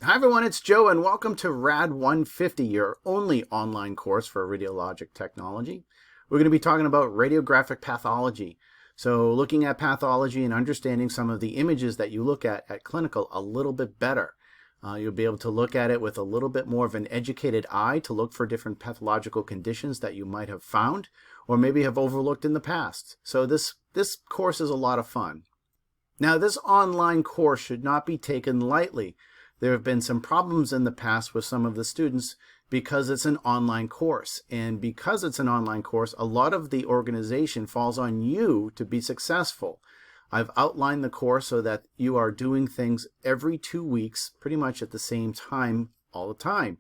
Hi everyone, it's Joe and welcome to RAD150, your only online course for radiologic technology. We're going to be talking about radiographic pathology. So looking at pathology and understanding some of the images that you look at clinical a little bit better. You'll be able to look at it with a little bit more of an educated eye to look for different pathological conditions that you might have found or maybe have overlooked in the past. So this course is a lot of fun. Now this online course should not be taken lightly. There have been some problems in the past with some of the students because it's an online course. And because it's an online course, a lot of the organization falls on you to be successful. I've outlined the course so that you are doing things every 2 weeks, pretty much at the same time, all the time.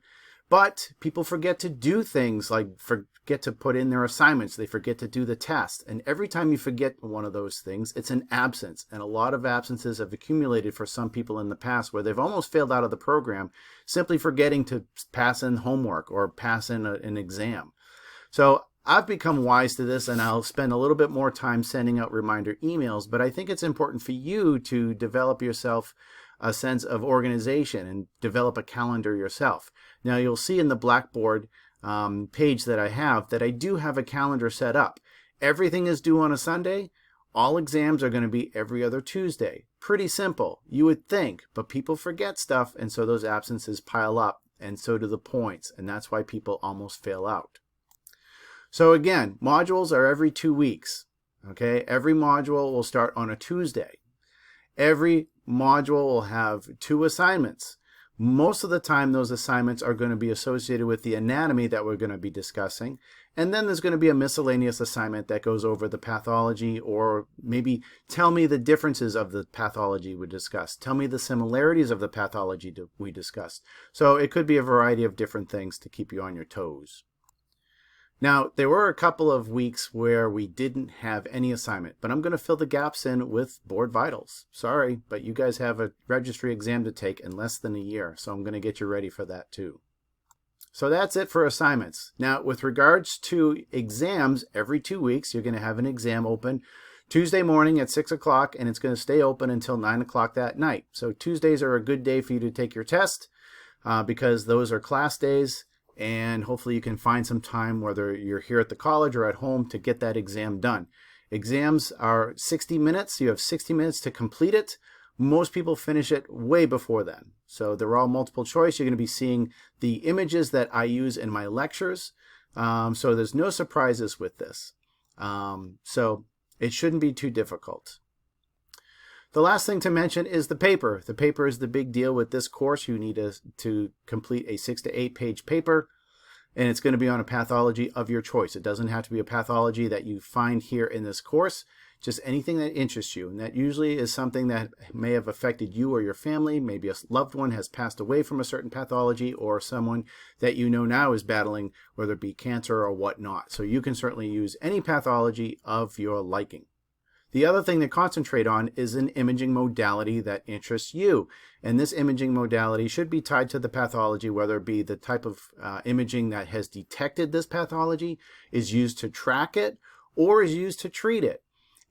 But people forget to do things like forget to put in their assignments. They forget to do the test. And every time you forget one of those things, it's an absence. And a lot of absences have accumulated for some people in the past where they've almost failed out of the program simply forgetting to pass in homework or pass in an exam. So I've become wise to this, and I'll spend a little bit more time sending out reminder emails, but I think it's important for you to develop yourself a sense of organization and develop a calendar yourself. Now you'll see in the Blackboard page that I do have a calendar set up. Everything is due on a Sunday. All exams are going to be every other Tuesday. Pretty simple, you would think, but people forget stuff, and so those absences pile up, and so do the points, and that's why people almost fail out. So again, modules are every 2 weeks. Okay, every module will start on a Tuesday. Every module will have 2 assignments. Most of the time those assignments are going to be associated with the anatomy that we're going to be discussing, and then there's going to be a miscellaneous assignment that goes over the pathology, or maybe tell me the differences of the pathology we discussed. Tell me the similarities of the pathology we discussed. So it could be a variety of different things to keep you on your toes. Now, there were a couple of weeks where we didn't have any assignment, but I'm going to fill the gaps in with board vitals. Sorry, but you guys have a registry exam to take in less than a year, so I'm going to get you ready for that too. So that's it for assignments. Now, with regards to exams, every 2 weeks you're going to have an exam open Tuesday morning at 6 o'clock, and it's going to stay open until 9 o'clock that night. So Tuesdays are a good day for you to take your test because those are class days. And hopefully you can find some time, whether you're here at the college or at home, to get that exam done. Exams are 60 minutes. You have 60 minutes to complete it. Most people finish it way before then. So they're all multiple choice. You're going to be seeing the images that I use in my lectures. So there's no surprises with this. So it shouldn't be too difficult. The last thing to mention is the paper. The paper is the big deal with this course. You need to complete a 6 to 8 page paper, and it's going to be on a pathology of your choice. It doesn't have to be a pathology that you find here in this course, just anything that interests you. And that usually is something that may have affected you or your family. Maybe a loved one has passed away from a certain pathology, or someone that you know now is battling, whether it be cancer or whatnot. So you can certainly use any pathology of your liking. The other thing to concentrate on is an imaging modality that interests you. And this imaging modality should be tied to the pathology, whether it be the type of imaging that has detected this pathology, is used to track it, or is used to treat it.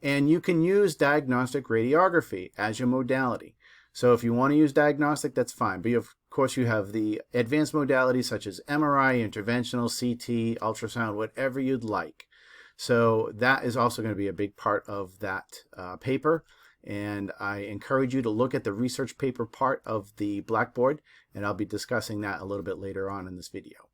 And you can use diagnostic radiography as your modality. So if you want to use diagnostic, that's fine. But of course you have the advanced modalities such as MRI, interventional, CT, ultrasound, whatever you'd like. So that is also going to be a big part of that paper, and I encourage you to look at the research paper part of the Blackboard, and I'll be discussing that a little bit later on in this video.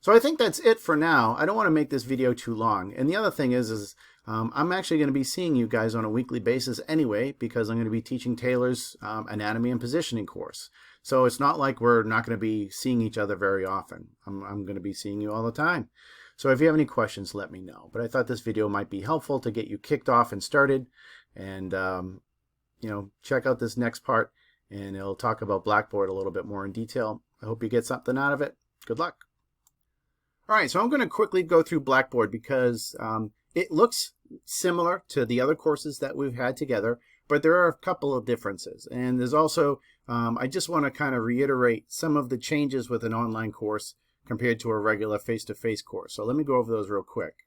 So I think that's it for now. I don't want to make this video too long, and the other thing is I'm actually going to be seeing you guys on a weekly basis anyway, because I'm going to be teaching Taylor's anatomy and positioning course. So it's not like we're not going to be seeing each other very often. I'm going to be seeing you all the time. So if you have any questions, let me know. But I thought this video might be helpful to get you kicked off and started. And, check out this next part, and it'll talk about Blackboard a little bit more in detail. I hope you get something out of it. Good luck. All right, so I'm going to quickly go through Blackboard because it looks similar to the other courses that we've had together, but there are a couple of differences. And there's also, I just want to kind of reiterate some of the changes with an online course compared to a regular face-to-face course. So let me go over those real quick.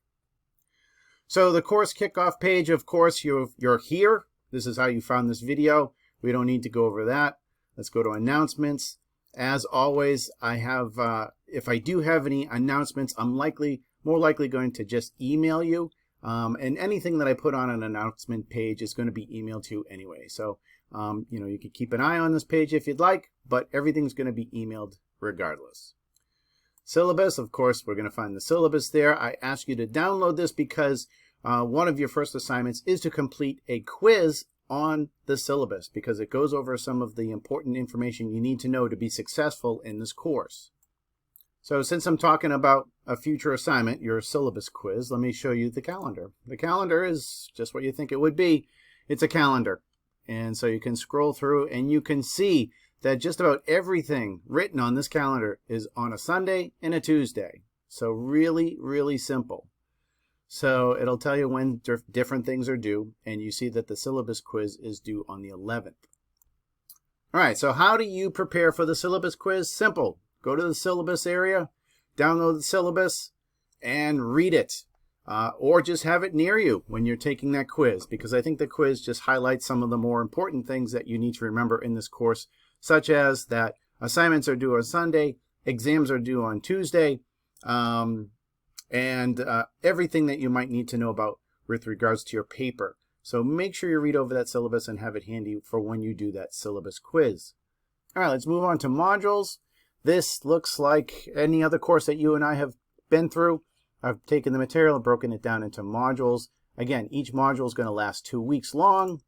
So the course kickoff page, of course, you're here. This is how you found this video. We don't need to go over that. Let's go to announcements. As always, I have, if I do have any announcements, I'm more likely going to just email you. And anything that I put on an announcement page is going to be emailed to you anyway. So, you can keep an eye on this page if you'd like, but everything's going to be emailed regardless. Syllabus, of course, we're going to find the syllabus there. I ask you to download this because one of your first assignments is to complete a quiz on the syllabus, because it goes over some of the important information you need to know to be successful in this course. So since I'm talking about a future assignment, your syllabus quiz, let me show you the calendar. The calendar is just what you think it would be. It's a calendar. And so you can scroll through and you can see that just about everything written on this calendar is on a Sunday and a Tuesday. So really, really simple. So it'll tell you when different things are due, and you see that the syllabus quiz is due on the 11th. All right, so how do you prepare for the syllabus quiz? Simple. Go to the syllabus area, download the syllabus, and read it. Or just have it near you when you're taking that quiz, because I think the quiz just highlights some of the more important things that you need to remember in this course, such as that assignments are due on Sunday, exams are due on Tuesday, and everything that you might need to know about with regards to your paper. So make sure you read over that syllabus and have it handy for when you do that syllabus quiz. All right, let's move on to modules. This looks like any other course that you and I have been through. I've taken the material and broken it down into modules. Again, each module is going to last 2 weeks long.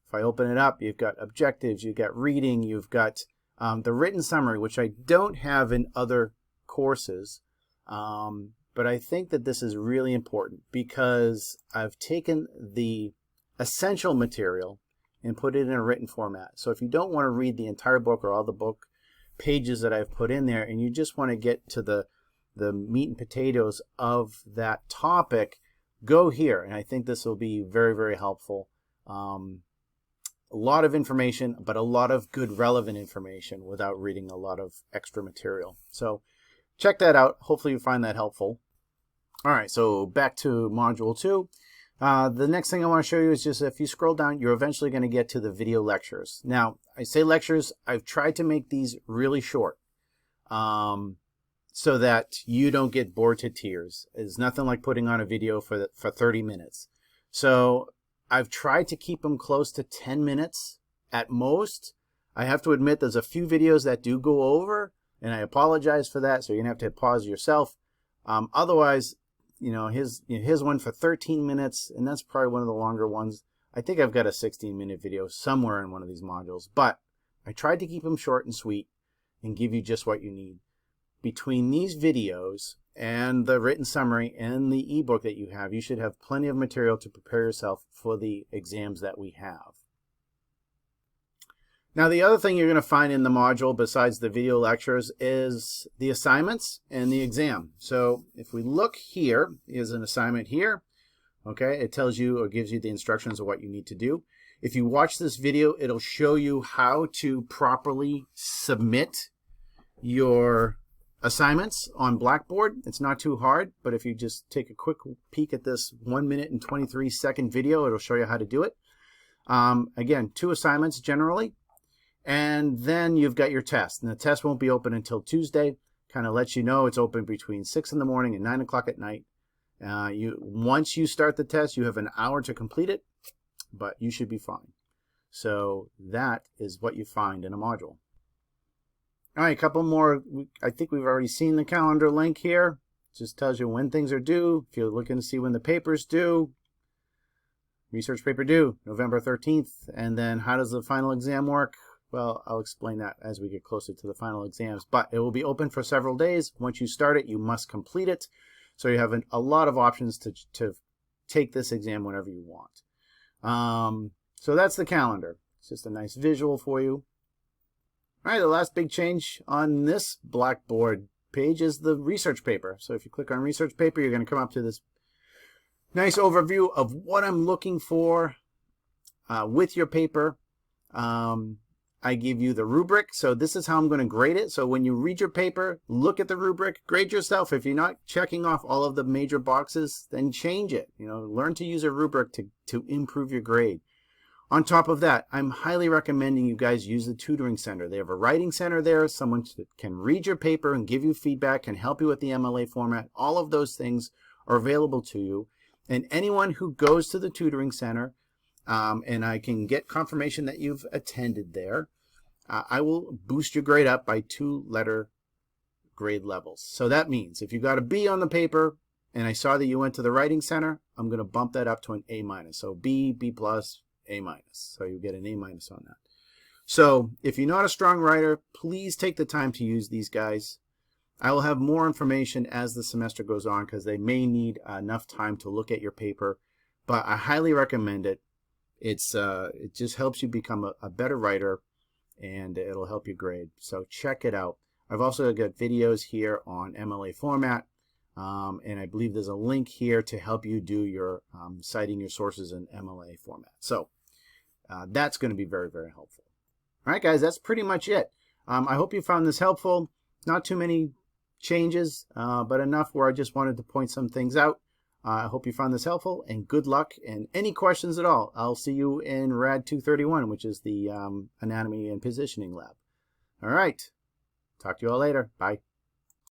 If I open it up, you've got objectives, you've got reading, you've got the written summary, which I don't have in other courses. But I think that this is really important because I've taken the essential material and put it in a written format. So if you don't want to read the entire book or all the book pages that I've put in there, and you just want to get to the meat and potatoes of that topic, go here. And I think this will be very, very helpful. A lot of information, but a lot of good relevant information without reading a lot of extra material. So check that out. Hopefully you find that helpful. All right, so back to Module 2. The next thing I want to show you is just if you scroll down, you're eventually going to get to the video lectures. Now, I say lectures, I've tried to make these really short so that you don't get bored to tears. It's nothing like putting on a video for 30 minutes. So I've tried to keep them close to 10 minutes at most. I have to admit there's a few videos that do go over, and I apologize for that, so you're going to have to pause yourself. Otherwise, here's one for 13 minutes, and that's probably one of the longer ones. I think I've got a 16-minute video somewhere in one of these modules, but I tried to keep them short and sweet and give you just what you need. Between these videos and the written summary and the ebook that you have, you should have plenty of material to prepare yourself for the exams that we have. Now, the other thing you're going to find in the module besides the video lectures is the assignments and the exam. So if we look here, is an assignment here. Okay, it tells you or gives you the instructions of what you need to do. If you watch this video, it'll show you how to properly submit your assignments on Blackboard. It's not too hard, but if you just take a quick peek at this 1 minute and 23-second video, it'll show you how to do it. Again, 2 assignments generally. And then you've got your test, and the test won't be open until Tuesday. Kind of lets you know it's open between 6 in the morning and 9 o'clock at night. Once you start the test, you have an hour to complete it, but you should be fine. So that is what you find in a module. All right, a couple more. I think we've already seen the calendar link here. It just tells you when things are due. If you're looking to see when the paper's due, research paper due, November 13th. And then how does the final exam work? Well, I'll explain that as we get closer to the final exams, but it will be open for several days. Once you start it, you must complete it. So you have a lot of options to take this exam whenever you want. So that's the calendar. It's just a nice visual for you. All right, the last big change on this Blackboard page is the research paper. So if you click on research paper, you're going to come up to this nice overview of what I'm looking for with your paper. I give you the rubric, so this is how I'm going to grade it. So when you read your paper, look at the rubric, grade yourself. If you're not checking off all of the major boxes, then change it. Learn to use a rubric to improve your grade. On top of that, I'm highly recommending you guys use the tutoring center. They have a writing center there. Someone can read your paper and give you feedback, can help you with the MLA format. All of those things are available to you. And anyone who goes to the tutoring center, and I can get confirmation that you've attended there, I will boost your grade up by 2-letter grade levels. So that means if you got a B on the paper and I saw that you went to the writing center, I'm going to bump that up to an A-. So B, B+, A-. So you get an A- on that. So if you're not a strong writer, please take the time to use these guys. I will have more information as the semester goes on because they may need enough time to look at your paper, but I highly recommend it. It just helps you become a better writer, and it'll help you grade. So check it out. I've also got videos here on MLA format, and I believe there's a link here to help you do your citing your sources in MLA format. So that's going to be very, very helpful. All right, guys, that's pretty much it. I hope you found this helpful. Not too many changes, but enough where I just wanted to point some things out. I hope you found this helpful, and good luck. And any questions at all, I'll see you in RAD231, which is the Anatomy and Positioning Lab. All right. Talk to you all later. Bye.